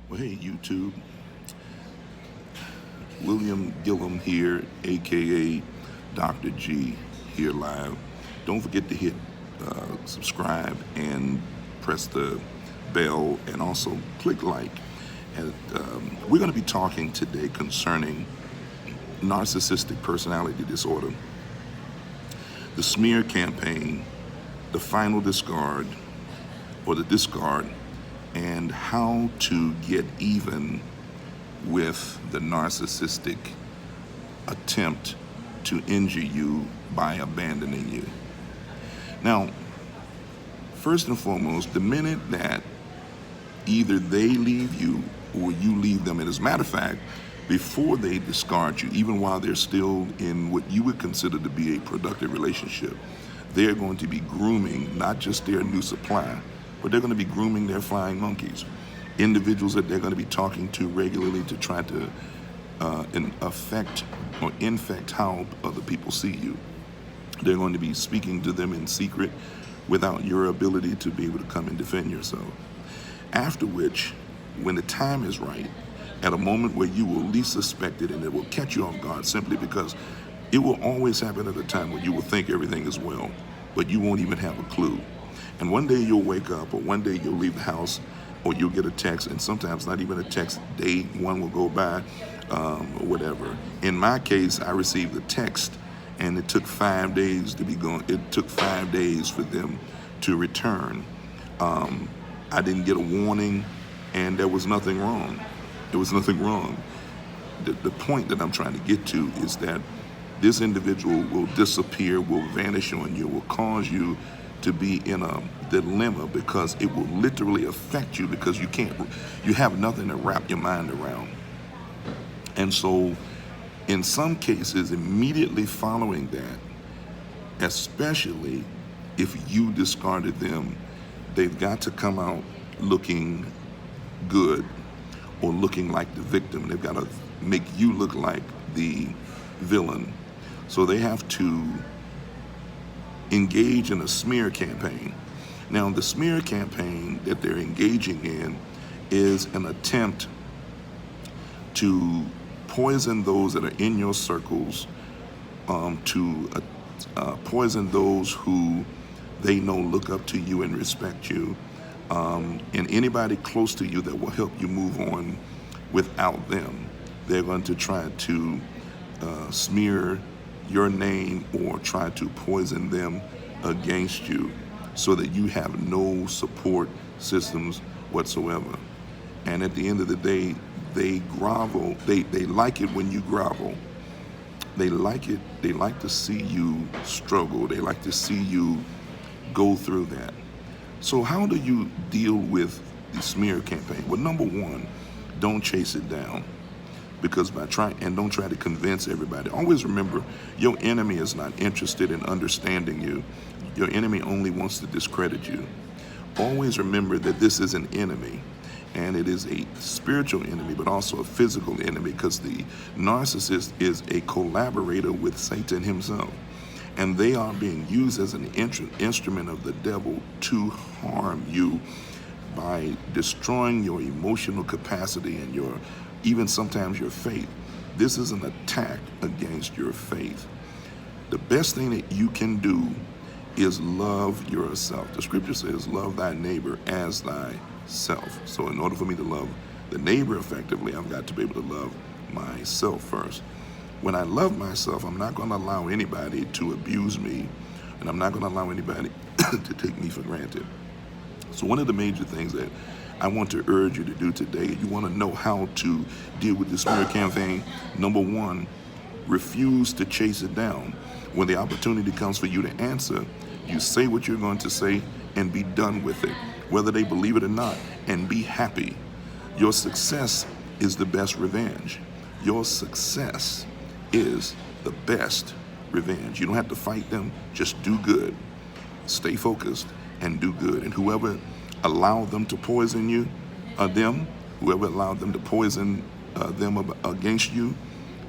Well, hey, YouTube. William Gillum here, aka Dr. G, here live. Don't forget to hit subscribe and press the bell and also click like. And we're going to be talking today concerning narcissistic personality disorder, the smear campaign, the final discard or the discard, and how to get even with the narcissistic attempt to injure you by abandoning you. Now, first and foremost, the minute that either they leave you or you leave them, and as a matter of fact, before they discard you, even while they're still in what you would consider to be a productive relationship, they're going to be grooming not just their new supply, but they're going to be grooming their flying monkeys, individuals that they're going to be talking to regularly to try to affect or infect how other people see you. They're going to be speaking to them in secret without your ability to be able to come and defend yourself. After which, when the time is right, at a moment where you will least suspect it and it will catch you off guard, simply because it will always happen at a time when you will think everything is well, but you won't even have a clue. And one day you'll wake up, or one day you'll leave the house, or you'll get a text, and sometimes not even a text, day one will go by, or whatever. In my case, I received the text, and it took 5 days to be gone. It took 5 days for them to return. I didn't get a warning, and there was nothing wrong. There was nothing wrong. The point that I'm trying to get to is that this individual will disappear, will vanish on you, will cause you to be in a dilemma, because it will literally affect you, because you have nothing to wrap your mind around. And so in some cases, immediately following that, especially if you discarded them, they've got to come out looking good or looking like the victim. They've got to make you look like the villain. So they have to engage in a smear campaign. Now, the smear campaign that they're engaging in is an attempt to poison those that are in your circles, to poison those who they know look up to you and respect you, and anybody close to you that will help you move on without them. They're going to try to smear your name or try to poison them against you, so that you have no support systems whatsoever. And at the end of the day, they grovel. They like it when you grovel. They like it. They like to see you struggle. They like to see you go through that. So how do you deal with the smear campaign? Well, number one, don't chase it down. Because don't try to convince everybody. Always remember, your enemy is not interested in understanding you. Your enemy only wants to discredit you. Always remember that this is an enemy, and it is a spiritual enemy, but also a physical enemy, because the narcissist is a collaborator with Satan himself. And they are being used as an instrument of the devil to harm you by destroying your emotional capacity and even sometimes your faith. This is an attack against your faith. The best thing that you can do is love yourself. The scripture says, love thy neighbor as thyself. So in order for me to love the neighbor effectively, I've got to be able to love myself first. When I love myself, I'm not going to allow anybody to abuse me, and I'm not going to allow anybody to take me for granted. So one of the major things that I want to urge you to do today, you want to know how to deal with the smear campaign. Number one, refuse to chase it down. When the opportunity comes for you to answer, you say what you're going to say and be done with it, whether they believe it or not, and be happy. Your success is the best revenge. Your success is the best revenge. You don't have to fight them, just do good. Stay focused and do good. And whoever allowed them to poison you, whoever allowed them to poison them against you,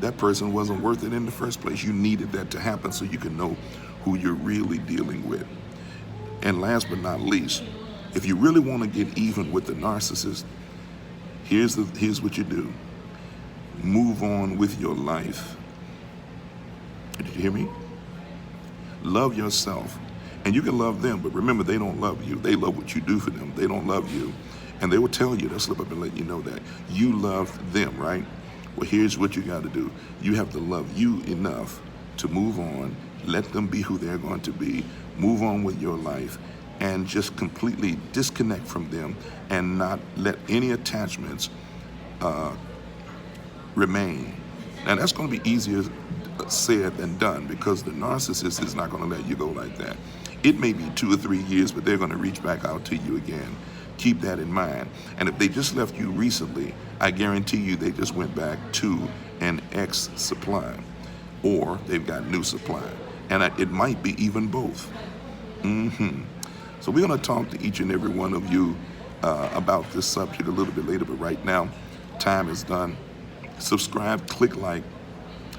that person wasn't worth it in the first place. You needed that to happen so you can know who you're really dealing with. And last but not least, if you really want to get even with the narcissist, Here's what you do. Move on with your life. Did you hear me? Love yourself. And you can love them, but remember, they don't love you. They love what you do for them. They don't love you. And they will tell you, they'll slip up and let you know that. You love them, right? Well, here's what you got to do. You have to love you enough to move on, let them be who they're going to be, move on with your life, and just completely disconnect from them and not let any attachments remain. Now, that's going to be easier said than done, because the narcissist is not going to let you go like that. It may be 2 or 3 years, but they're going to reach back out to you again. Keep that in mind. And if they just left you recently, I guarantee you they just went back to an ex supply, or they've got new supply. And it might be even both. So we're going to talk to each and every one of you about this subject a little bit later, but right now, time is done. Subscribe, click like,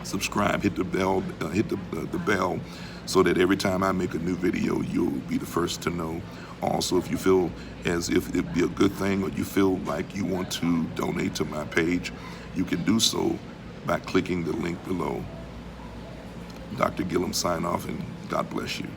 subscribe, hit the bell, the bell, so that every time I make a new video, you'll be the first to know. Also, if you feel as if it'd be a good thing, or you feel like you want to donate to my page, you can do so by clicking the link below. Dr. Gillum sign off, and God bless you.